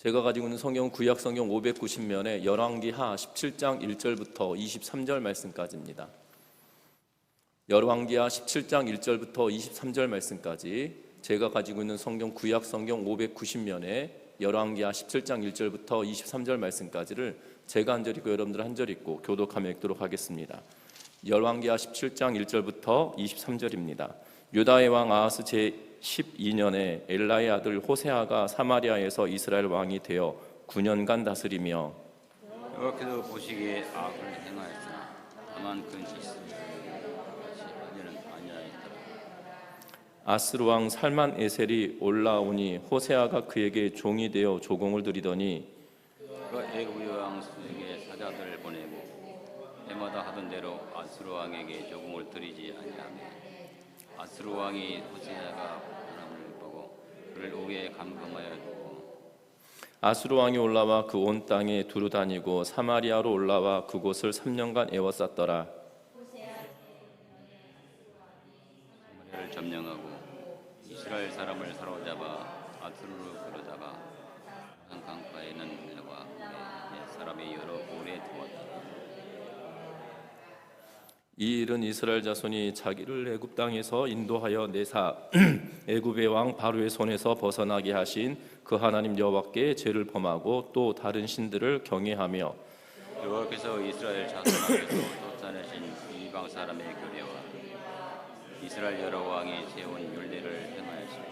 제가 가지고 있는 성경 구약 성경 590면에 열왕기하 17장 1절부터 23절 말씀까지입니다. 열왕기하 17장 1절부터 23절 말씀까지 제가 가지고 있는 성경 구약 성경 590면에 열왕기하 17장 1절부터 23절 말씀까지를 제가 한 절 읽고 여러분들 한 절 읽고 교독하며 읽도록 하겠습니다. 열왕기하 17장 1절부터 23절입니다. 유다의 왕 아하스 제12년에 엘라의 아들 호세아가 사마리아에서 이스라엘 왕이 되어 9년간 다스리며 여호와께서 보시기에 악을 행하였으나 다만 그는 있으니 하지는 아니하였더라. 아스루 왕 살만 에셀이 올라오니 호세아가 그에게 종이 되어 조공을 드리더니 그가 애굽 왕에게 사자들을 보내고 해마다 하던 대로 아스루 왕에게 조공을 드리지 아니하며 아스루 왕이 호세아가 하나님을 보고 그를 오게 감금하여 두고 아스루 왕이 올라와 그 온 땅에 두루 다니고 사마리아로 올라와 그곳을 3년간 에워쌌더라. 사마리아를 점령하고 이스라엘 사람을 사로잡아 아스루로 끌어다가 한 강가에 있는 들과 내 사람이 여러 오래 두었다. 이 일은 이스라엘 자손이 자기를 애굽 땅에서 인도하여 내사 애굽의 왕 바로의 손에서 벗어나게 하신 그 하나님 여호와께 죄를 범하고 또 다른 신들을 경외하며 여호와께서 이스라엘 자손 앞에서 쫓아내신 이방 사람의 교례와 이스라엘 여러 왕이 세운 율례를 행하였습니다.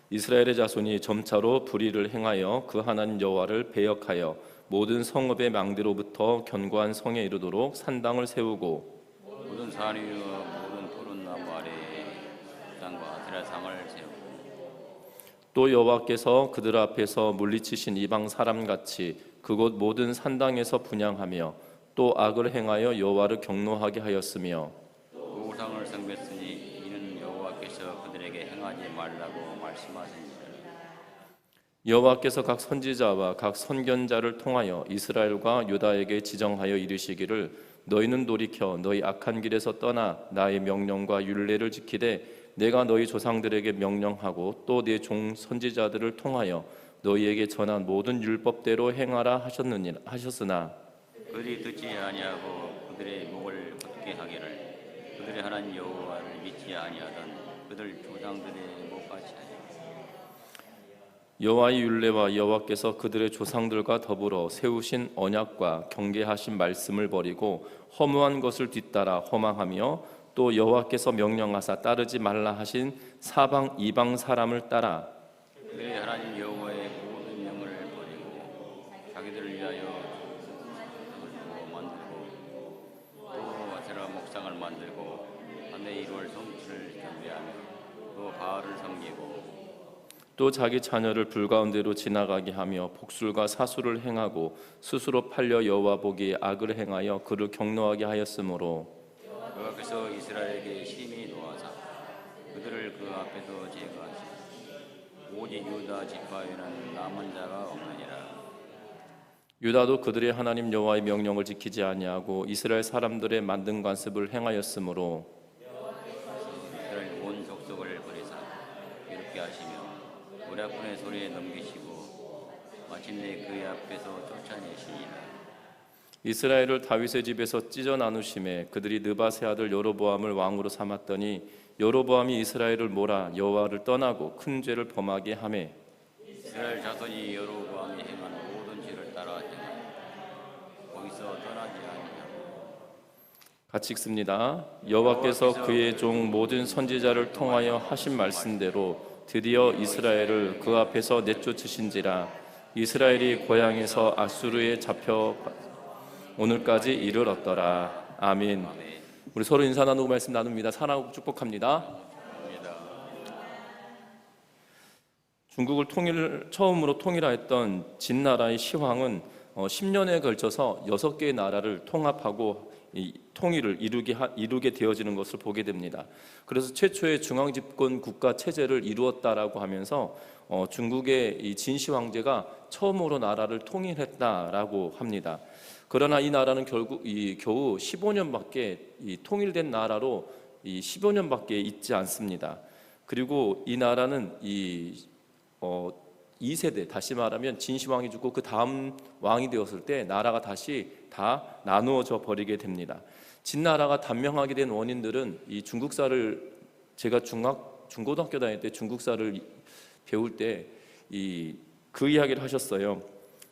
이스라엘의 자손이 점차로 불의를 행하여 그 하나님 여호와를 배역하여 모든 성읍의 망대로부터 견고한 성에 이르도록 산당을 세우고 모든 산 위와 모든 푸른 나무 아래에 땅과 아세라상을 세우고 또 여호와께서 그들 앞에서 물리치신 이방 사람같이 그곳 모든 산당에서 분향하며 또 악을 행하여 여호와를 경노하게 하였으며 또 우상을 섬겼으니 이는 여호와께서 그들에게 행하지 말라고 말씀하시니라. 여호와께서 각 선지자와 각 선견자를 통하여 이스라엘과 유다에게 지정하여 이르시기를 너희는 돌이켜 너희 악한 길에서 떠나 나의 명령과 율례를 지키되 내가 너희 조상들에게 명령하고 또 내 종 선지자들을 통하여 너희에게 전한 모든 율법대로 행하라 하셨으나 그들이 듣지 아니하고 그들의 목을 곧게 하기를 그들의 하나님 여호와를 믿지 아니하던 그들 조상들의 목같이 하니 여호와의 율례와 여호와께서 그들의 조상들과 더불어 세우신 언약과 경계하신 말씀을 버리고 허무한 것을 뒤따라 허망하며 또 여호와께서 명령하사 따르지 말라 하신 사방 이방 사람을 따라 그들의 하나님 여호와의 모든 명을 버리고 자기들을 위하여 만들고 또 아세라 목상을 만들고 하늘에 이루어 성취를 경배하며 또 바알을 섬기고 또 자기 자녀를 불가운데로 지나가게 하며 복술과 사수를 행하고 스스로 팔려 여호와 보기에 악을 행하여 그를 경노하게 하였으므로 여호와께서 이스라엘에게 심히 노하사 그들을 그 앞에서 제거하시니 오직 유다 지파에는 남은 자가 없느니라. 유다도 그들의 하나님 여호와의 명령을 지키지 아니하고 이스라엘 사람들의 만든 관습을 행하였으므로 이스라엘 온 족속을 버리사 괴롭게 하시며 모략군의 소리에 넘기시고 마침내 그의 앞에서 쫓아내시니라. 이스라엘을 다윗의 집에서 찢어 나누심에 그들이 느바세 아들 여로보암을 왕으로 삼았더니 여로보암이 이스라엘을 몰아 여호와를 떠나고 큰 죄를 범하게 하매 이스라엘 자손이 여로보암이 행한 모든 죄를 따라 행하여 거기서 떠나지 아니하고 같이 읽습니다. 여호와께서 그의 종 모든 선지자를 통하여 하신 말씀대로 드디어 이스라엘을 그 앞에서 내쫓으신지라. 이스라엘이 고향에서 아수르에 잡혀 오늘까지 이르렀더라. 아멘. 우리 서로 인사 나누고 말씀 나눕니다. 사랑하고 축복합니다. 중국을 처음으로 통일하였던 진나라의 시황은 10년에 걸쳐서 6개의 나라를 통합하고 이 통일을 이루게 되어지는 것을 보게 됩니다. 그래서 최초의 중앙집권 국가 체제를 이루었다라고 하면서 중국의 이 진시 황제가 처음으로 나라를 통일했다라고 합니다. 그러나 이 나라는 결국 겨우 15년밖에 통일된 나라로 15년밖에 있지 않습니다. 그리고 이 나라는 2세대, 다시 말하면 진시황이 죽고 그 다음 왕이 되었을 때 나라가 다시 다 나누어져 버리게 됩니다. 진나라가 단명하게 된 원인들은 이 중국사를, 제가 중고등학교 다닐 때 중국사를 배울 때 그 이야기를 하셨어요.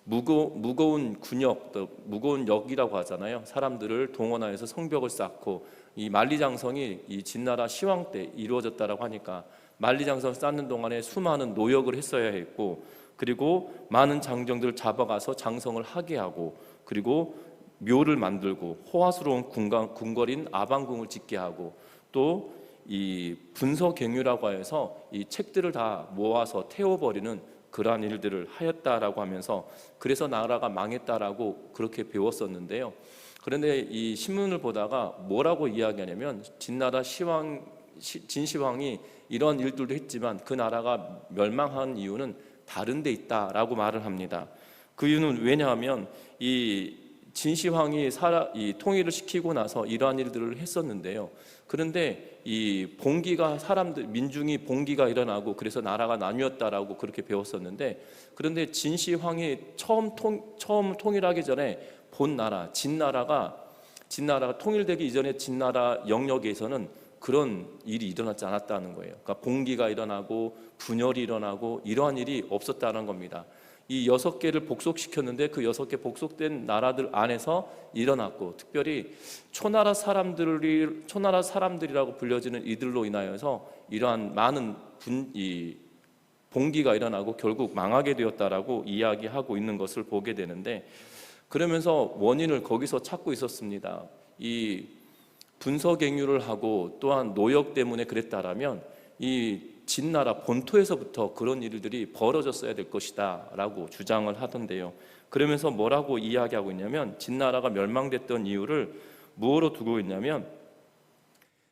무거운 군역, 또 무거운 역이라고 하잖아요. 사람들을 동원하여서 성벽을 쌓고, 이 만리장성이 이 진나라 시황 때 이루어졌다라고 하니까 만리장성 쌓는 동안에 수많은 노역을 했어야 했고, 그리고 많은 장정들을 잡아가서 장성을 하게 하고, 그리고 묘를 만들고 호화스러운 궁궐인 아방궁을 짓게 하고, 또 이 분서갱유라고 해서 이 책들을 다 모아서 태워버리는 그러한 일들을 하였다라고 하면서, 그래서 나라가 망했다라고 그렇게 배웠었는데요. 그런데 이 신문을 보다가 뭐라고 이야기하냐면, 진시황이 이런 일들도 했지만 그 나라가 멸망한 이유는 다른 데 있다라고 말을 합니다. 그 이유는 왜냐하면 이 진시황이 통일을 시키고 나서 이러한 일들을 했었는데요. 그런데 이 민중이 봉기가 일어나고 그래서 나라가 나뉘었다라고 그렇게 배웠었는데, 그런데 진시황이 처음 통일하기 전에 본 나라 진나라가 통일되기 이전에 진나라 영역에서는 그런 일이 일어나지 않았다는 거예요. 그러니까 봉기가 일어나고 분열이 일어나고 이러한 일이 없었다는 겁니다. 이 6개를 복속시켰는데 그 6개 복속된 나라들 안에서 일어났고, 특별히 초나라 사람들이라고 불려지는 이들로 인하여서 이러한 많은 봉기가 일어나고 결국 망하게 되었다라고 이야기하고 있는 것을 보게 되는데, 그러면서 원인을 거기서 찾고 있었습니다. 이 분서갱유를 하고 또한 노역 때문에 그랬다라면 이 진나라 본토에서부터 그런 일들이 벌어졌어야 될 것이다 라고 주장을 하던데요. 그러면서 뭐라고 이야기하고 있냐면, 진나라가 멸망됐던 이유를 무엇으로 두고 있냐면,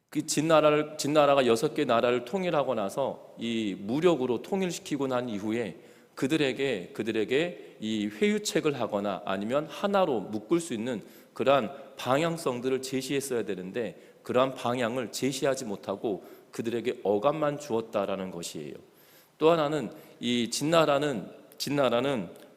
그 진나라가 6개 나라를 통일하고 나서 이 무력으로 통일시키고 난 이후에 그들에게 이 회유책을 하거나 아니면 하나로 묶을 수 있는 그러한 방향성들을 제시했어야 되는데, 그러한 방향을 제시하지 못하고 그들에게 억압만 주었다라는 것이에요. 또 하나는 이 진나라는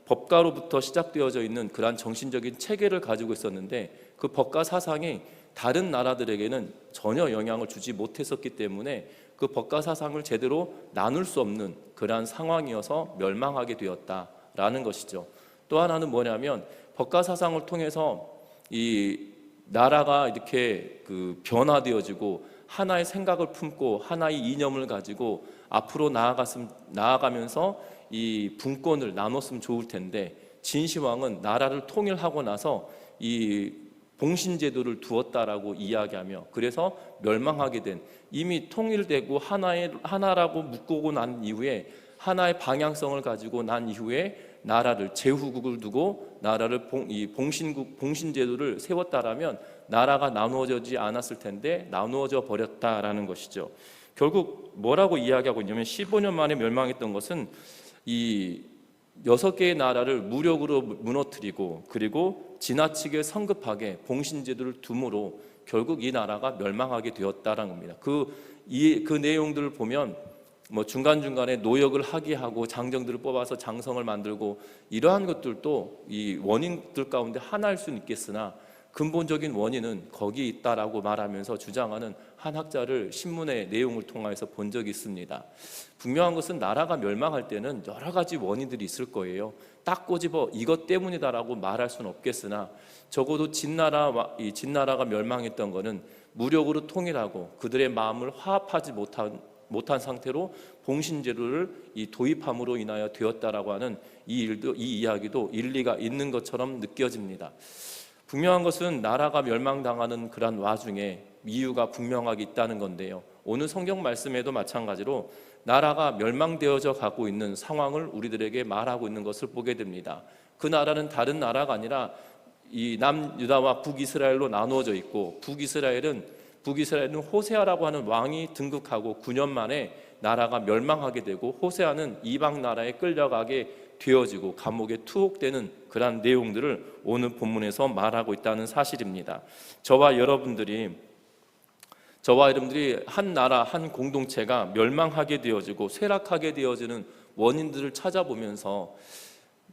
법가로부터 시작되어져 있는 그러한 정신적인 체계를 가지고 있었는데, 그 법가 사상이 다른 나라들에게는 전혀 영향을 주지 못했었기 때문에 그 법가 사상을 제대로 나눌 수 없는 그러한 상황이어서 멸망하게 되었다라는 것이죠. 또 하나는 뭐냐면, 법가 사상을 통해서 이 나라가 이렇게 변화되어지고 하나의 생각을 품고 하나의 이념을 가지고 앞으로 나아가면서 이 분권을 나눴으면 좋을 텐데, 진시황은 나라를 통일하고 나서 이 봉신제도를 두었다라고 이야기하며, 그래서 멸망하게 된, 이미 통일되고 하나라고 묶고 난 이후에 하나의 방향성을 가지고 난 이후에 나라를 제후국을 두고 나라를 봉신제도를 세웠다라면 나라가 나누어지지 않았을 텐데 나누어져 버렸다라는 것이죠. 결국 뭐라고 이야기하고 있냐면, 15년 만에 멸망했던 것은 이 6개의 나라를 무력으로 무너뜨리고, 그리고 지나치게 성급하게 봉신제도를 둠으로 결국 이 나라가 멸망하게 되었다라는 겁니다. 그 내용들을 보면 중간중간에 노역을 하게 하고 장정들을 뽑아서 장성을 만들고, 이러한 것들도 이 원인들 가운데 하나일 수는 있겠으나 근본적인 원인은 거기 있다라고 말하면서 주장하는 한 학자를 신문의 내용을 통해서 본 적이 있습니다. 분명한 것은 나라가 멸망할 때는 여러 가지 원인들이 있을 거예요. 딱 꼬집어 이것 때문이다라고 말할 수는 없겠으나, 적어도 진나라가 멸망했던 것은 무력으로 통일하고 그들의 마음을 화합하지 못한 상태로 봉신제도를 도입함으로 인하여 되었다라고 하는 이 이야기도 일리가 있는 것처럼 느껴집니다. 분명한 것은 나라가 멸망당하는 그런 와중에 이유가 분명하게 있다는 건데요. 오늘 성경 말씀에도 마찬가지로 나라가 멸망되어져 가고 있는 상황을 우리들에게 말하고 있는 것을 보게 됩니다. 그 나라는 다른 나라가 아니라 이 남유다와 북이스라엘로 나누어져 있고, 북이스라엘은 호세아라고 하는 왕이 등극하고 9년 만에 나라가 멸망하게 되고, 호세아는 이방 나라에 끌려가게 되어지고 감옥에 투옥되는 그러한 내용들을 오늘 본문에서 말하고 있다는 사실입니다. 저와 여러분들이 한 나라, 한 공동체가 멸망하게 되어지고 쇠락하게 되어지는 원인들을 찾아보면서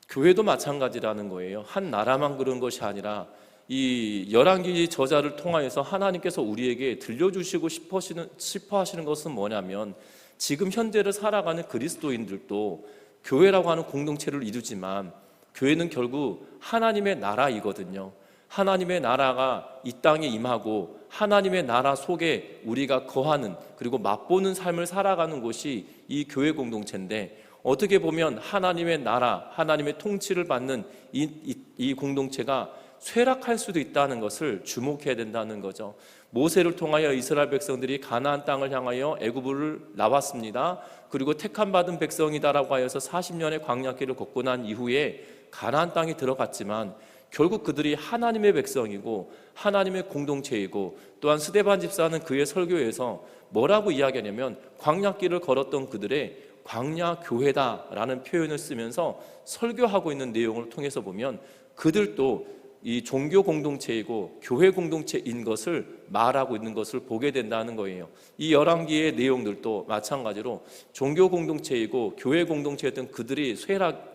교회도 마찬가지라는 거예요. 한 나라만 그런 것이 아니라 이 열왕기 저자를 통하여서 하나님께서 우리에게 들려주시고 싶어 하시는 것은 뭐냐면, 지금 현재를 살아가는 그리스도인들도 교회라고 하는 공동체를 이루지만 교회는 결국 하나님의 나라이거든요. 하나님의 나라가 이 땅에 임하고 하나님의 나라 속에 우리가 거하는, 그리고 맛보는 삶을 살아가는 곳이 이 교회 공동체인데, 어떻게 보면 하나님의 나라, 하나님의 통치를 받는 이 공동체가 쇠락할 수도 있다는 것을 주목해야 된다는 거죠. 모세를 통하여 이스라엘 백성들이 가나안 땅을 향하여 애굽을 나왔습니다. 그리고 택함 받은 백성이다라고 하여서 40년의 광야길을 걷고 난 이후에 가나안 땅에 들어갔지만 결국 그들이 하나님의 백성이고 하나님의 공동체이고, 또한 스데반 집사는 그의 설교에서 뭐라고 이야기하냐면 광야길을 걸었던 그들의 광야 교회다라는 표현을 쓰면서 설교하고 있는 내용을 통해서 보면 그들도 이 종교 공동체이고 교회 공동체인 것을 말하고 있는 것을 보게 된다는 거예요. 이 열왕기의 내용들도 마찬가지로 종교 공동체이고 교회 공동체였던 그들이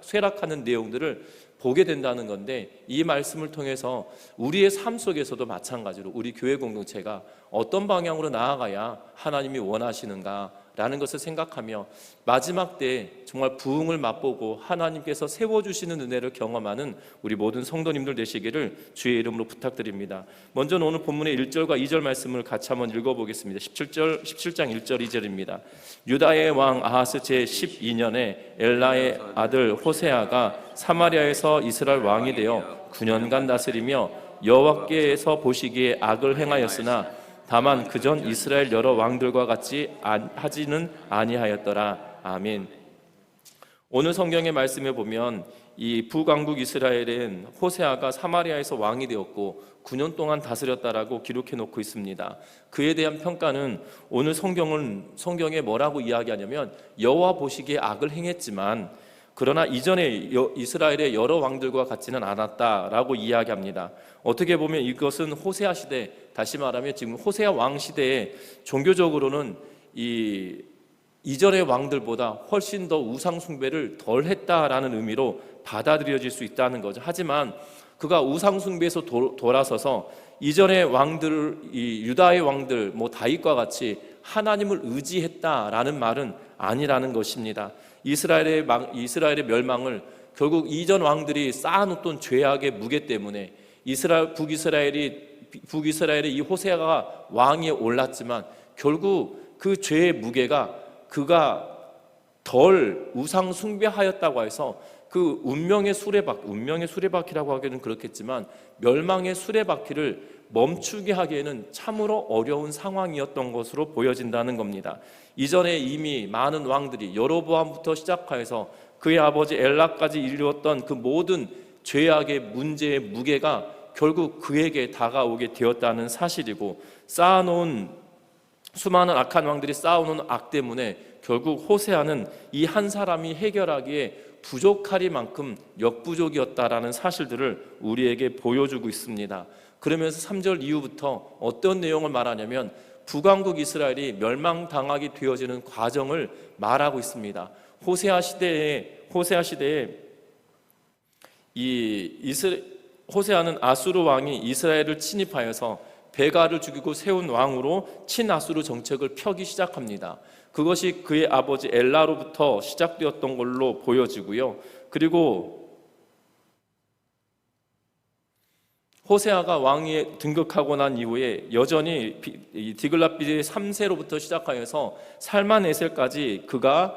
쇠락하는 내용들을 보게 된다는 건데, 이 말씀을 통해서 우리의 삶 속에서도 마찬가지로 우리 교회 공동체가 어떤 방향으로 나아가야 하나님이 원하시는가 라는 것을 생각하며 마지막 때 정말 부흥을 맛보고 하나님께서 세워주시는 은혜를 경험하는 우리 모든 성도님들 되시기를 주의 이름으로 부탁드립니다. 먼저 오늘 본문의 1절과 2절 말씀을 같이 한번 읽어보겠습니다. 17장 1절 2절입니다. 유다의 왕 아하스 제12년에 엘라의 아들 호세아가 사마리아에서 이스라엘 왕이 되어 9년간 다스리며 여호와께서 보시기에 악을 행하였으나 다만 그전 이스라엘 여러 왕들과 같이 하지는 아니하였더라. 아멘. 오늘 성경의 말씀에 보면 이 북왕국 이스라엘은 호세아가 사마리아에서 왕이 되었고 9년 동안 다스렸다라고 기록해 놓고 있습니다. 그에 대한 평가는 오늘 성경에 뭐라고 이야기하냐면, 여호와 보시기에 악을 행했지만 그러나 이전에 이스라엘의 여러 왕들과 같지는 않았다라고 이야기합니다. 어떻게 보면 이것은 호세아 시대, 다시 말하면 지금 호세아 왕 시대에 종교적으로는 이전의 왕들보다 훨씬 더 우상 숭배를 덜 했다라는 의미로 받아들여질 수 있다는 거죠. 하지만 그가 우상 숭배에서 돌아서서 이전의 왕들, 이 유다의 왕들, 다윗과 같이 하나님을 의지했다라는 말은 아니라는 것입니다. 이스라엘의 멸망을 결국 이전 왕들이 쌓아놓던 죄악의 무게 때문에 북이스라엘의 이 호세아가 왕위에 올랐지만 결국 그 죄의 무게가 그가 덜 우상 숭배하였다고 해서 그 운명의 수레바퀴라고 하기에는 그렇겠지만 멸망의 수레바퀴를 멈추게 하기에는 참으로 어려운 상황이었던 것으로 보여진다는 겁니다. 이전에 이미 많은 왕들이 여로보암부터 시작하여서 그의 아버지 엘라까지 이루었던 그 모든 죄악의 문제의 무게가 결국 그에게 다가오게 되었다는 사실이고, 쌓아놓은 수많은 악한 왕들이 쌓아놓은 악 때문에 결국 호세아는 이 한 사람이 해결하기에 부족하리만큼 역부족이었다라는 사실들을 우리에게 보여주고 있습니다. 그러면서 3절 이후부터 어떤 내용을 말하냐면 북왕국 이스라엘이 멸망당하게 되어지는 과정을 말하고 있습니다. 호세아 시대에 호세아는 아수르 왕이 이스라엘을 침입하여서 베가를 죽이고 세운 왕으로 친아수르 정책을 펴기 시작합니다. 그것이 그의 아버지 엘라로부터 시작되었던 걸로 보여지고요. 그리고 호세아가 왕위에 등극하고 난 이후에 여전히 디글랏빌의 3세로부터 시작하여서 살만에셀까지 그가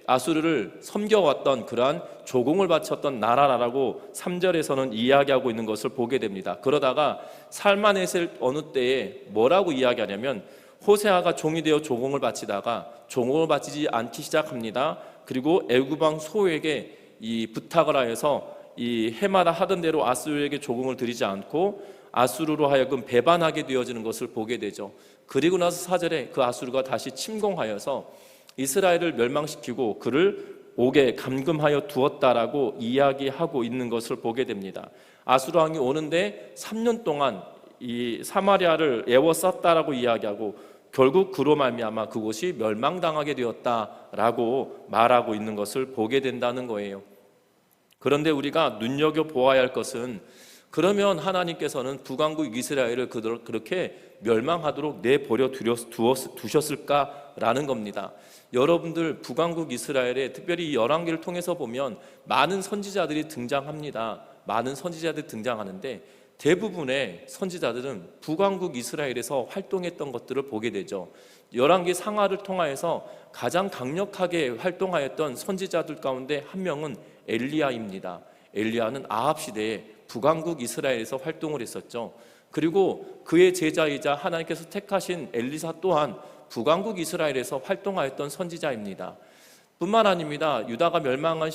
아수르를 섬겨왔던 그러한 조공을 바쳤던 나라라고 3절에서는 이야기하고 있는 것을 보게 됩니다. 그러다가 살만에셀 어느 때에 뭐라고 이야기하냐면, 호세아가 종이 되어 조공을 바치다가 조공을 바치지 않기 시작합니다. 그리고 애굽왕 소에게 이 부탁을 하여서 이 해마다 하던 대로 아수르에게 조공을 드리지 않고 아수르로 하여금 배반하게 되어지는 것을 보게 되죠. 그리고 나서 4절에 그 아수르가 다시 침공하여서 이스라엘을 멸망시키고 그를 옥에 감금하여 두었다라고 이야기하고 있는 것을 보게 됩니다. 아수르 왕이 오는데 3년 동안 이 사마리아를 에워쌌다라고 이야기하고, 결국 그로 말미암아 그곳이 멸망당하게 되었다라고 말하고 있는 것을 보게 된다는 거예요. 그런데 우리가 눈여겨보아야 할 것은, 그러면 하나님께서는 북왕국 이스라엘을 그렇게 멸망하도록 내버려 두셨을까라는 겁니다. 여러분들, 북왕국 이스라엘에 특별히 이 열왕기를 통해서 보면 많은 선지자들이 등장합니다. 많은 선지자들이 등장하는데 대부분의 선지자들은 북왕국 이스라엘에서 활동했던 것들을 보게 되죠. 열왕기 상하를 통하여서 가장 강력하게 활동하였던 선지자들 가운데 한 명은 엘리야입니다. 엘리야는 아합 시대에 북왕국 이스라엘에서 활동을 했었죠. 그리고 그의 제자이자 하나님께서 택하신 엘리사 또한 북왕국 이스라엘에서 활동하였던 선지자입니다. 뿐만 아닙니다. 유다가 멸망할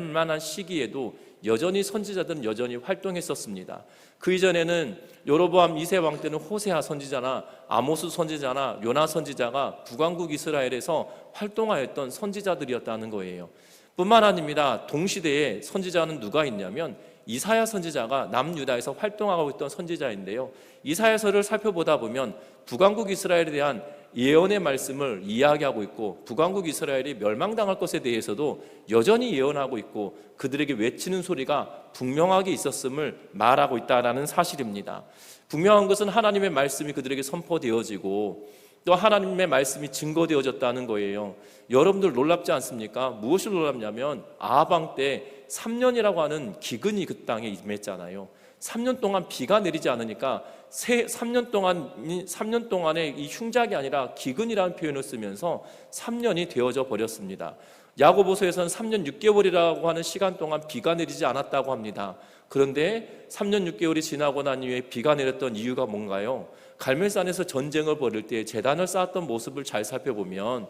만한 시기에도 여전히 선지자들은 여전히 활동했었습니다. 그 이전에는 여로보암 2세 왕 때는 호세아 선지자나 아모스 선지자나 요나 선지자가 북왕국 이스라엘에서 활동하였던 선지자들이었다는 거예요. 뿐만 아닙니다. 동시대에 선지자는 누가 있냐면 이사야 선지자가 남유다에서 활동하고 있던 선지자인데요. 이사야서를 살펴보다 보면 북왕국 이스라엘에 대한 예언의 말씀을 이야기하고 있고, 북왕국 이스라엘이 멸망당할 것에 대해서도 여전히 예언하고 있고, 그들에게 외치는 소리가 분명하게 있었음을 말하고 있다는 사실입니다. 분명한 것은 하나님의 말씀이 그들에게 선포되어지고 또 하나님의 말씀이 증거되어졌다는 거예요. 여러분들 놀랍지 않습니까? 무엇이 놀랍냐면 아합 왕 때 3년이라고 하는 기근이 그 땅에 임했잖아요. 3년 동안 비가 내리지 않으니까 3년 동안의 이 흉작이 아니라 기근이라는 표현을 쓰면서 3년이 되어져 버렸습니다. 야고보서에서는 3년 6개월이라고 하는 시간 동안 비가 내리지 않았다고 합니다. 그런데 3년 6개월이 지나고 난 이후에 비가 내렸던 이유가 뭔가요? 갈멜산에서 전쟁을 벌일 때 제단을 쌓았던 모습을 잘 살펴보면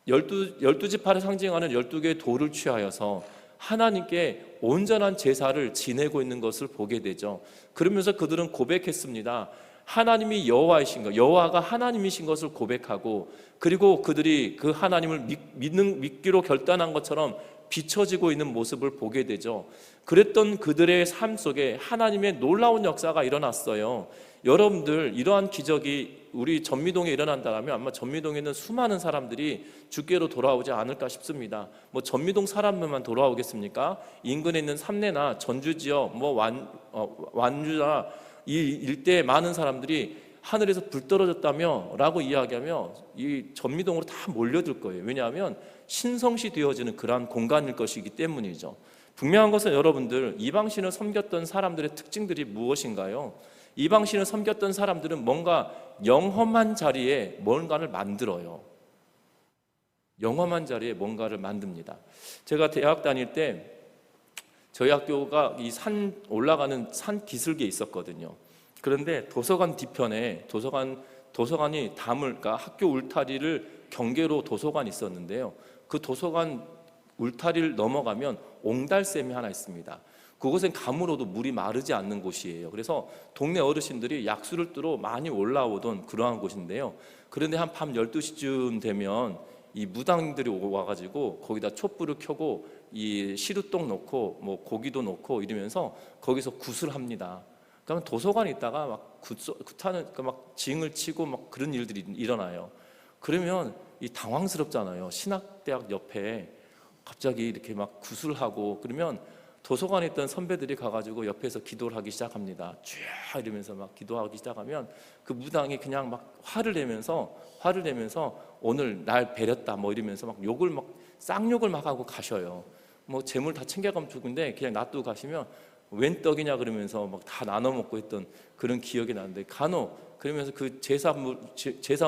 12지파를 상징하는 12개의 돌을 취하여서 하나님께 온전한 제사를 지내고 있는 것을 보게 되죠. 그러면서 그들은 고백했습니다. 하나님이 여호와가 하나님이신 것을 고백하고, 그리고 그들이 그 하나님을 믿기로 결단한 것처럼 비춰지고 있는 모습을 보게 되죠. 그랬던 그들의 삶 속에 하나님의 놀라운 역사가 일어났어요. 여러분들, 이러한 기적이 우리 전미동에 일어난다면 아마 전미동에 있는 수많은 사람들이 주께로 돌아오지 않을까 싶습니다. 전미동 사람들만 돌아오겠습니까? 인근에 있는 삼내나 전주 지역, 완주나 이 일대에 많은 사람들이 하늘에서 불 떨어졌다며 라고 이야기하며 이 전미동으로 다 몰려들 거예요. 왜냐하면 신성시 되어지는 그러한 공간일 것이기 때문이죠. 분명한 것은 여러분들, 이방신을 섬겼던 사람들의 특징들이 무엇인가요? 이방신을 섬겼던 사람들은 뭔가 영험한 자리에 뭔가를 만들어요. 영험한 자리에 뭔가를 만듭니다. 제가 대학 다닐 때 저희 학교가 이 산 올라가는 산 기슭에 있었거든요. 그런데 도서관 뒤편에 도서관이 그러니까 학교 울타리를 경계로 도서관이 있었는데요. 그 도서관 울타리를 넘어가면 옹달샘이 하나 있습니다. 그곳엔 가물어도 물이 마르지 않는 곳이에요. 그래서 동네 어르신들이 약수를 뜨러 많이 올라오던 그러한 곳인데요. 그런데 한 밤 12시쯤 되면 이 무당들이 와가지고 거기다 촛불을 켜고 이 시루떡 넣고 고기도 넣고 이러면서 거기서 굿을 합니다. 그러면 도서관에 있다가 막 굿하는 막 징을 치고 막 그런 일들이 일어나요. 그러면 이 당황스럽잖아요. 신학대학 옆에 갑자기 이렇게 막 굿을 하고 그러면 도서관에 있던 선배들이 가가지고 옆에서 기도를 하기 시작합니다. 쫙 이러면서 막 기도하기 시작하면 그 무당이 그냥 막 화를 내면서 오늘 날 배렸다 이러면서 막 욕을 막 쌍욕을 막 하고 가셔요. 재물 다 챙겨가면 좋은데 그냥 놔두고 가시면 웬 떡이냐 그러면서 막 다 나눠 먹고 했던 그런 기억이 나는데, 간혹 그러면서 그 제사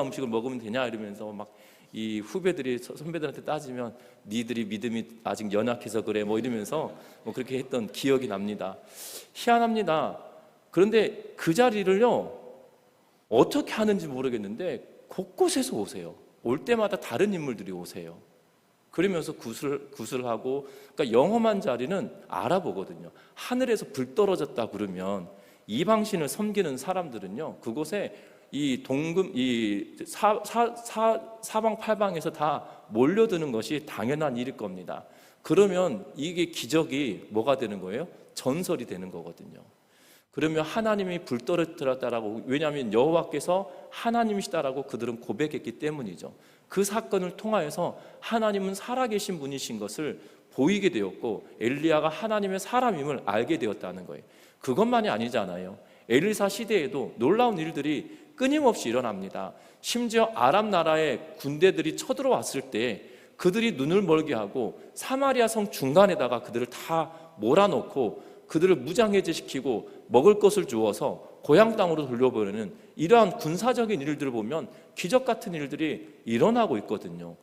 음식을 먹으면 되냐 이러면서 막 이 후배들이 선배들한테 따지면 니들이 믿음이 아직 연약해서 그래 이러면서 그렇게 했던 기억이 납니다. 희한합니다. 그런데 그 자리를요 어떻게 하는지 모르겠는데 곳곳에서 오세요. 올 때마다 다른 인물들이 오세요. 그러면서 굿을 하고, 그러니까 영험한 자리는 알아보거든요. 하늘에서 불 떨어졌다 그러면 이방신을 섬기는 사람들은요 그곳에 이 사방팔방에서 다 몰려드는 것이 당연한 일일 겁니다. 그러면 이게 기적이 뭐가 되는 거예요? 전설이 되는 거거든요. 그러면 하나님이 불 떨어뜨렸다라고, 왜냐하면 여호와께서 하나님이시다라고 그들은 고백했기 때문이죠. 그 사건을 통하여서 하나님은 살아계신 분이신 것을 보이게 되었고 엘리야가 하나님의 사람임을 알게 되었다는 거예요. 그것만이 아니잖아요. 엘리사 시대에도 놀라운 일들이 끊임없이 일어납니다. 심지어 아람 나라의 군대들이 쳐들어왔을 때 그들이 눈을 멀게 하고 사마리아 성 중간에다가 그들을 다 몰아넣고 그들을 무장해제시키고 먹을 것을 주어서 고향 땅으로 돌려보내는 이러한 군사적인 일들을 보면 기적 같은 일들이 일어나고 있거든요.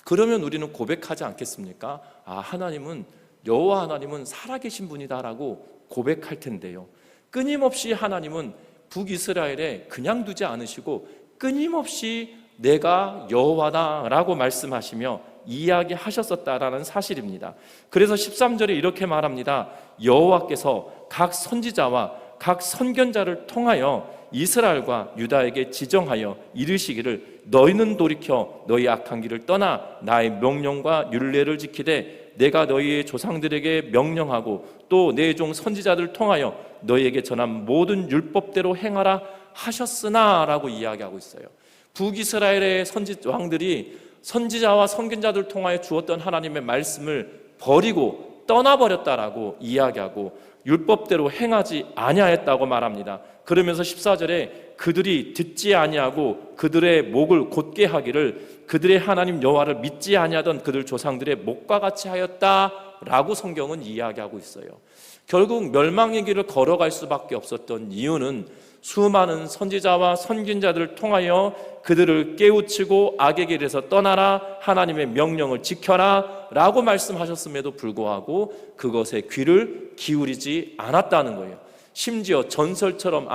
그러면 우리는 고백하지 않겠습니까? 아, 하나님은, 여호와 하나님은 살아계신 분이다라고 고백할 텐데요. 끊임없이 하나님은 북이스라엘에 그냥 두지 않으시고 끊임없이 내가 여호와다라고 말씀하시며 이야기하셨었다라는 사실입니다. 그래서 13절에 이렇게 말합니다. 여호와께서 각 선지자와 각 선견자를 통하여 이스라엘과 유다에게 지정하여 이르시기를 너희는 돌이켜 너희 악한 길을 떠나 나의 명령과 율례를 지키되 내가 너희의 조상들에게 명령하고 또 내 종 선지자들을 통하여 너희에게 전한 모든 율법대로 행하라 하셨으나 라고 이야기하고 있어요. 북이스라엘의 왕들이 선지자와 선견자들을 통하여 주었던 하나님의 말씀을 버리고 떠나버렸다라고 이야기하고 율법대로 행하지 아니하였다고 말합니다. 그러면서 14절에 그들이 듣지 아니하고 그들의 목을 곧게 하기를 그들의 하나님 여호와를 믿지 아니하던 그들 조상들의 목과 같이 하였다라고 성경은 이야기하고 있어요. 결국 멸망의 길을 걸어갈 수밖에 없었던 이유는 수많은 선지자와 선견자들을 통하여 그들을 깨우치고 악의 길에서 떠나라, 하나님의 명령을 지켜라 라고 말씀하셨음에도 불구하고 그것에 귀를 기울이지 않았다는 거예요. 심지어 전설처럼,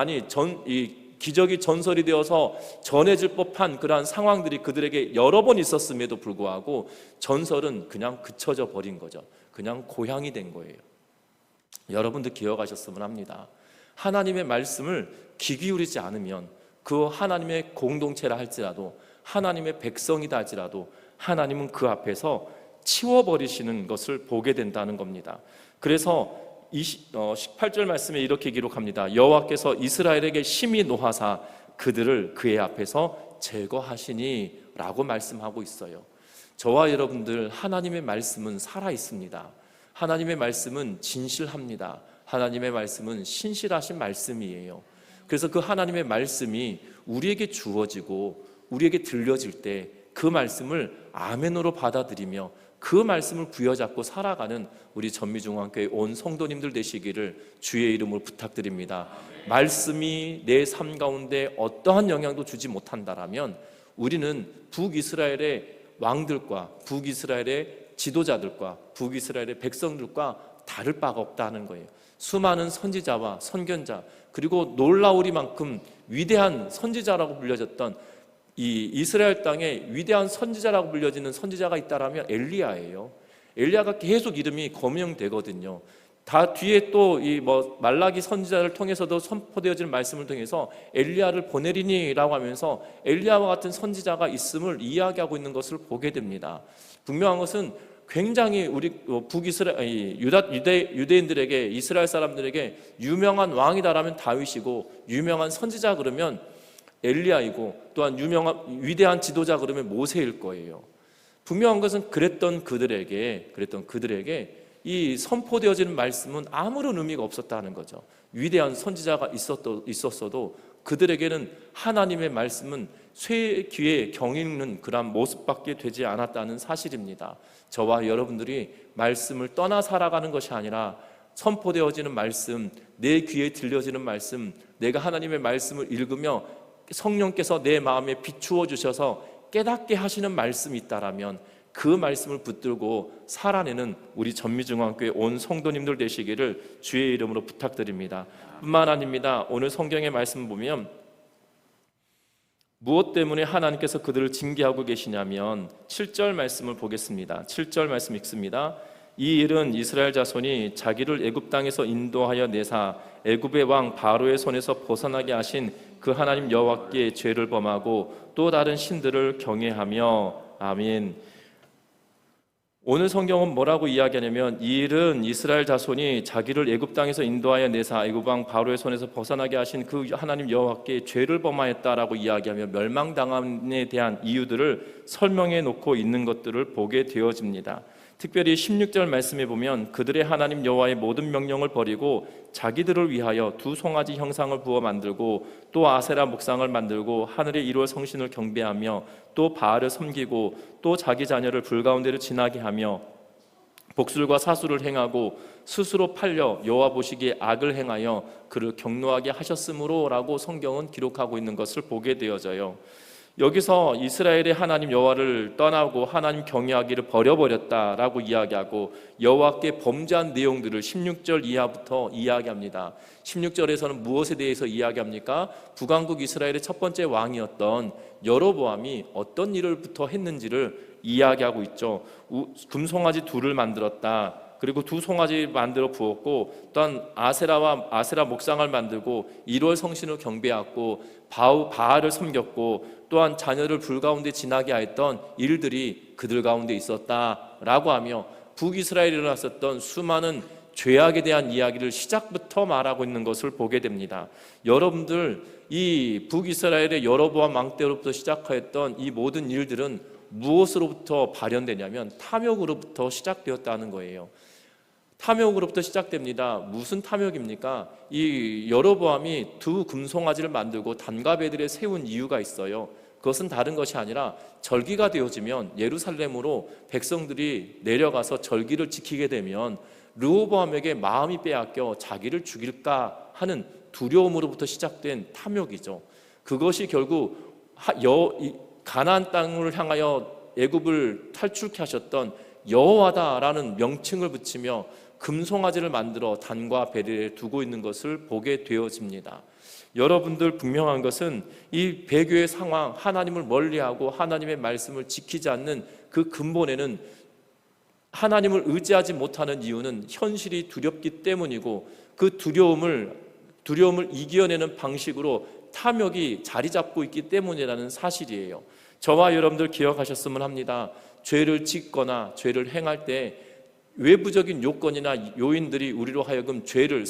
이 기적이 전설이 되어서 전해질 법한 그러한 상황들이 그들에게 여러 번 있었음에도 불구하고 전설은 그냥 그쳐져 버린 거죠. 그냥 고향이 된 거예요. 여러분들 기억하셨으면 합니다. 하나님의 말씀을 귀 기울이지 않으면 그 하나님의 공동체라 할지라도 하나님의 백성이다 할지라도 하나님은 그 앞에서 치워버리시는 것을 보게 된다는 겁니다. 그래서 18절 말씀에 이렇게 기록합니다. 여호와께서 이스라엘에게 심히 노하사 그들을 그의 앞에서 제거하시니 라고 말씀하고 있어요. 저와 여러분들 하나님의 말씀은 살아있습니다. 하나님의 말씀은 진실합니다. 하나님의 말씀은 신실하신 말씀이에요. 그래서 그 하나님의 말씀이 우리에게 주어지고 우리에게 들려질 때 그 말씀을 아멘으로 받아들이며 그 말씀을 부여잡고 살아가는 우리 전미중앙교회 온 성도님들 되시기를 주의 이름으로 부탁드립니다. 말씀이 내 삶 가운데 어떠한 영향도 주지 못한다라면 우리는 북이스라엘의 왕들과 북이스라엘의 지도자들과 북이스라엘의 백성들과 다를 바가 없다는 거예요. 수많은 선지자와 선견자, 그리고 놀라우리만큼 위대한 선지자라고 불려졌던 이 이스라엘 땅에 위대한 선지자라고 불려지는 선지자가 있다라면 엘리야예요. 엘리야가 계속 이름이 거명되거든요. 다 뒤에 또 이 말라기 선지자를 통해서도 선포되어지는 말씀을 통해서 엘리야를 보내리니라고 하면서 엘리야와 같은 선지자가 있음을 이야기하고 있는 것을 보게 됩니다. 분명한 것은 굉장히 우리 북이스라엘 유대인들에게, 이스라엘 사람들에게 유명한 왕이다라면 다윗이고 유명한 선지자 그러면 엘리야이고 또한 유명한 위대한 지도자 그러면 모세일 거예요. 분명한 것은 그랬던 그들에게 이 선포되어지는 말씀은 아무런 의미가 없었다는 거죠. 위대한 선지자가 있었어도 그들에게는 하나님의 말씀은 쇠 귀에 경읽는 그런 모습밖에 되지 않았다는 사실입니다. 저와 여러분들이 말씀을 떠나 살아가는 것이 아니라 선포되어지는 말씀, 내 귀에 들려지는 말씀, 내가 하나님의 말씀을 읽으며 성령께서 내 마음에 비추어 주셔서 깨닫게 하시는 말씀이 있다라면 그 말씀을 붙들고 살아내는 우리 전미중앙교회 온 성도님들 되시기를 주의 이름으로 부탁드립니다. 뿐만 아닙니다. 오늘 성경의 말씀 보면 무엇 때문에 하나님께서 그들을 징계하고 계시냐면 7절 말씀을 보겠습니다. 7절 말씀 읽습니다. 이 일은 이스라엘 자손이 자기를 애굽 땅에서 인도하여 내사 애굽의 왕 바로의 손에서 벗어나게 하신 그 하나님 여호와께 죄를 범하고 또 다른 신들을 경외하며. 아멘. 오늘 성경은 뭐라고 이야기하냐면, 이 일은 이스라엘 자손이 자기를 애굽 땅에서 인도하여 내사 애굽 왕 바로의 손에서 벗어나게 하신 그 하나님 여호와께 죄를 범하였다라고 이야기하며 멸망당함에 대한 이유들을 설명해 놓고 있는 것들을 보게 되어집니다. 특별히 16절 말씀에 보면 그들의 하나님 여호와의 모든 명령을 버리고 자기들을 위하여 두 송아지 형상을 부어 만들고 또 아세라 목상을 만들고 하늘의 1월 성신을 경배하며 또 바알을 섬기고 또 자기 자녀를 불 가운데로 지나게 하며 복술과 사수를 행하고 스스로 팔려 여호와 보시기에 악을 행하여 그를 경노하게 하셨으므로라고 성경은 기록하고 있는 것을 보게 되어져요. 여기서 이스라엘의 하나님 여호와를 떠나고 하나님 경외하기를 버려버렸다라고 이야기하고 여호와께 범죄한 내용들을 16절 이하부터 이야기합니다. 16절에서는 무엇에 대해서 이야기합니까? 북왕국 이스라엘의 첫 번째 왕이었던 여로보암이 어떤 일을부터 했는지를 이야기하고 있죠. 금송아지 둘을 만들었다. 그리고 두 송아지 만들어 부었고, 또한 아세라 목상을 만들고 1월 성신을 경배하고 바알을 섬겼고, 또한 자녀를 불 가운데 지나게 하였던 일들이 그들 가운데 있었다라고 하며 북이스라엘에 일어났었던 수많은 죄악에 대한 이야기를 시작부터 말하고 있는 것을 보게 됩니다. 여러분들, 이 북이스라엘의 여로보암 왕 때로부터 시작하였던 이 모든 일들은 무엇으로부터 발현되냐면 탐욕으로부터 시작되었다는 거예요. 탐욕으로부터 시작됩니다. 무슨 탐욕입니까? 이 여로보암이 두 금송아지를 만들고 단가베들에 세운 이유가 있어요. 그것은 다른 것이 아니라 절기가 되어지면 예루살렘으로 백성들이 내려가서 절기를 지키게 되면 르호보암에게 마음이 빼앗겨 자기를 죽일까 하는 두려움으로부터 시작된 탐욕이죠. 그것이 결국 가나안 땅을 향하여 애굽을 탈출케 하셨던 여호와다라는 명칭을 붙이며 금송아지를 만들어 단과 베델에 두고 있는 것을 보게 되어집니다. 여러분들, 분명한 것은 이 배교의 상황, 하나님을 멀리하고 하나님의 말씀을 지키지 않는 그 근본에는 하나님을 의지하지 못하는 이유는 현실이 두렵기 때문이고, 그 두려움을 이겨내는 방식으로 탐욕이 자리 잡고 있기 때문이라는 사실이에요. 저와 여러분들 기억하셨으면 합니다. 죄를 짓거나 죄를 행할 때 외부적인 요건이나 요인들이 우리로 하여금 죄를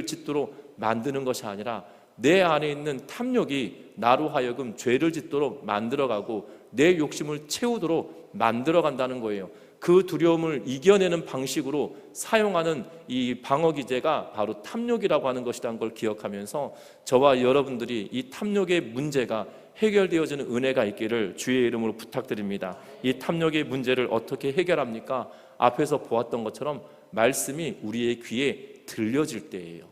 짓도록 만드는 것이 아니라 내 안에 있는 탐욕이 나로 하여금 죄를 짓도록 만들어가고 내 욕심을 채우도록 만들어간다는 거예요. 그 두려움을 이겨내는 방식으로 사용하는 이 방어 기제가 바로 탐욕이라고 하는 것이라는 걸 기억하면서 저와 여러분들이 이 탐욕의 문제가 해결되어지는 은혜가 있기를 주의 이름으로 부탁드립니다. 이 탐욕의 문제를 어떻게 해결합니까? 앞에서 보았던 것처럼 말씀이 우리의 귀에 들려질 때예요.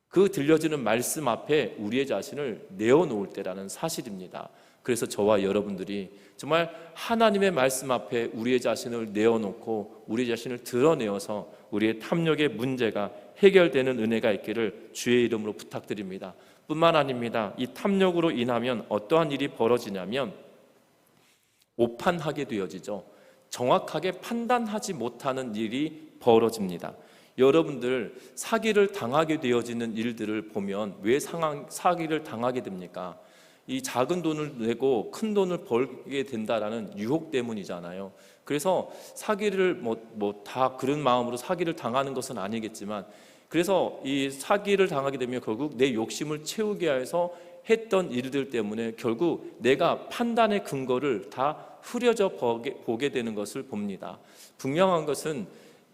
그 들려지는 말씀 앞에 우리의 자신을 내어놓을 때라는 사실입니다. 그래서 저와 여러분들이 정말 하나님의 말씀 앞에 우리의 자신을 내어놓고 우리 자신을 드러내어서 우리의 탐욕의 문제가 해결되는 은혜가 있기를 주의 이름으로 부탁드립니다. 뿐만 아닙니다. 이 탐욕으로 인하면 어떠한 일이 벌어지냐면 오판하게 되어지죠. 정확하게 판단하지 못하는 일이 벌어집니다. 여러분들, 사기를 당하게 되어지는 일들을 보면 왜 사기를 당하게 됩니까? 이 작은 돈을 내고 큰 돈을 벌게 된다라는 유혹 때문이잖아요. 그래서 사기를 다 그런 마음으로 사기를 당하는 것은 아니겠지만, 그래서 이 사기를 당하게 되면 결국 내 욕심을 채우게 해서 했던 일들 때문에 결국 내가 판단의 근거를 다 흐려져 보게 되는 것을 봅니다. 분명한 것은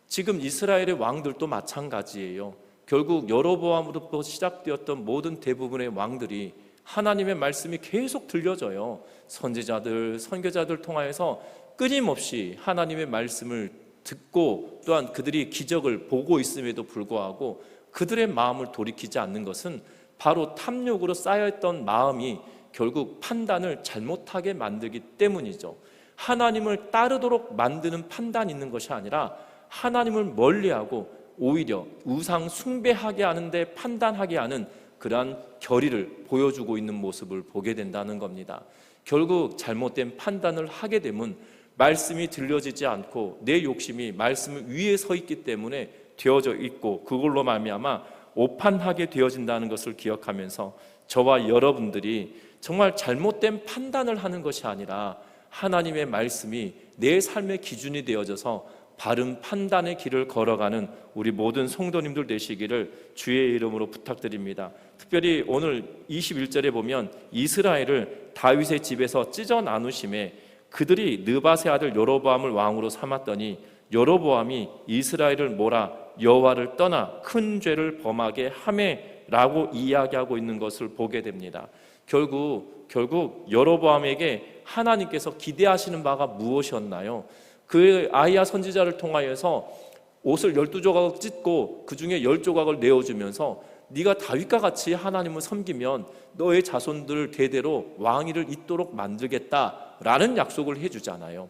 지금 이스라엘의 왕들도 마찬가지예요. 결국 여로보암으로부터 시작되었던 모든 대부분의 왕들이 하나님의 말씀이 계속 들려져요. 선지자들, 선교자들 통하여서 끊임없이 하나님의 말씀을 듣고 또한 그들이 기적을 보고 있음에도 불구하고 그들의 마음을 돌이키지 않는 것은 바로 탐욕으로 쌓여있던 마음이 결국 판단을 잘못하게 만들기 때문이죠. 하나님을 따르도록 만드는 판단이 있는 것이 아니라 하나님을 멀리하고 오히려 우상 숭배하게 하는데 판단하게 하는 그러한 결의를 보여주고 있는 모습을 보게 된다는 겁니다. 결국 잘못된 판단을 하게 되면 말씀이 들려지지 않고 내 욕심이 말씀 위에 서 있기 때문에 되어져 있고 그걸로 말미암아 오판하게 되어진다는 것을 기억하면서 저와 여러분들이 정말 잘못된 판단을 하는 것이 아니라 하나님의 말씀이 내 삶의 기준이 되어져서 바른 판단의 길을 걸어가는 우리 모든 성도님들 되시기를 주의 이름으로 부탁드립니다. 특별히 오늘 21절에 보면 이스라엘을 다윗의 집에서 찢어 나누심에 그들이 느밧의 아들 여로보암을 왕으로 삼았더니 여로보암이 이스라엘을 몰아 여호와를 떠나 큰 죄를 범하게 하매라고 이야기하고 있는 것을 보게 됩니다. 결국 여로보암에게 하나님께서 기대하시는 바가 무엇이었나요? 그 아히야 선지자를 통하여서 옷을 12조각을 찢고 그 중에 10조각을 내어주면서 네가 다윗과 같이 하나님을 섬기면 너의 자손들 대대로 왕위를 잇도록 만들겠다라는 약속을 해주잖아요.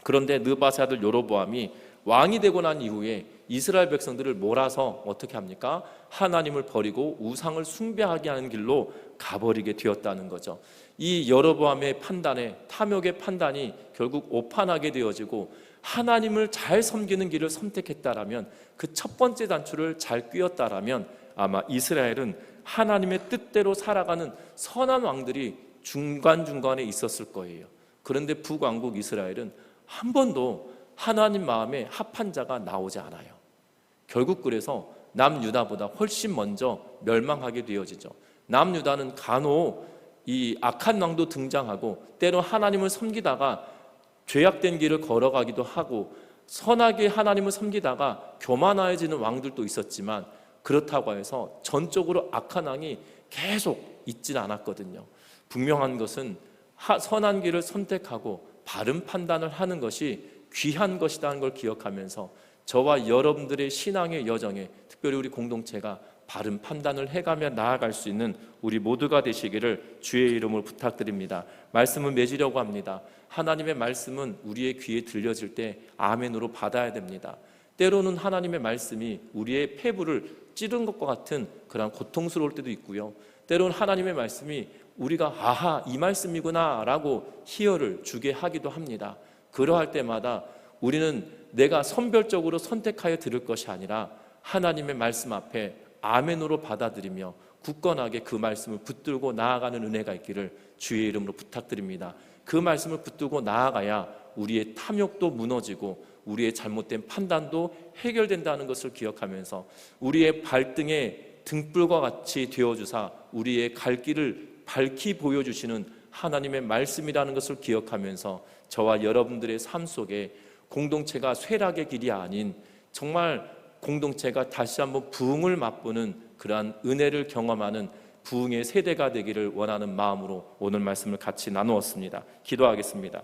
그런데 느밧의 아들 여로보암이 왕이 되고 난 이후에 이스라엘 백성들을 몰아서 어떻게 합니까? 하나님을 버리고 우상을 숭배하게 하는 길로 가버리게 되었다는 거죠. 이 여로보암의 판단에 탐욕의 판단이 결국 오판하게 되어지고 하나님을 잘 섬기는 길을 선택했다라면 그 첫 번째 단추를 잘 꿰었다라면 아마 이스라엘은 하나님의 뜻대로 살아가는 선한 왕들이 중간중간에 있었을 거예요. 그런데 북왕국 이스라엘은 한 번도 하나님 마음에 합한 자가 나오지 않아요. 결국 그래서 남유다보다 훨씬 먼저 멸망하게 되어지죠. 남유다는 간혹 이 악한 왕도 등장하고 때로 하나님을 섬기다가 죄악된 길을 걸어가기도 하고 선하게 하나님을 섬기다가 교만해지는 왕들도 있었지만 그렇다고 해서 전적으로 악한 왕이 계속 있지는 않았거든요. 분명한 것은 선한 길을 선택하고 바른 판단을 하는 것이 귀한 것이라는 걸 기억하면서 저와 여러분들의 신앙의 여정에 특별히 우리 공동체가 바른 판단을 해가며 나아갈 수 있는 우리 모두가 되시기를 주의 이름으로 부탁드립니다. 말씀을 맺으려고 합니다. 하나님의 말씀은 우리의 귀에 들려질 때 아멘으로 받아야 됩니다. 때로는 하나님의 말씀이 우리의 폐부를 찌른 것과 같은 그런 고통스러울 때도 있고요. 때로는 하나님의 말씀이 우리가 아하 이 말씀이구나 라고 희열을 주게 하기도 합니다. 그러할 때마다 우리는 내가 선별적으로 선택하여 들을 것이 아니라 하나님의 말씀 앞에 아멘으로 받아들이며 굳건하게 그 말씀을 붙들고 나아가는 은혜가 있기를 주의 이름으로 부탁드립니다. 그 말씀을 붙들고 나아가야 우리의 탐욕도 무너지고 우리의 잘못된 판단도 해결된다는 것을 기억하면서 우리의 발등에 등불과 같이 되어주사 우리의 갈 길을 밝히 보여주시는 하나님의 말씀이라는 것을 기억하면서 저와 여러분들의 삶 속에 공동체가 쇠락의 길이 아닌 정말 공동체가 다시 한번 부흥을 맛보는 그러한 은혜를 경험하는 부흥의 세대가 되기를 원하는 마음으로 오늘 말씀을 같이 나누었습니다. 기도하겠습니다.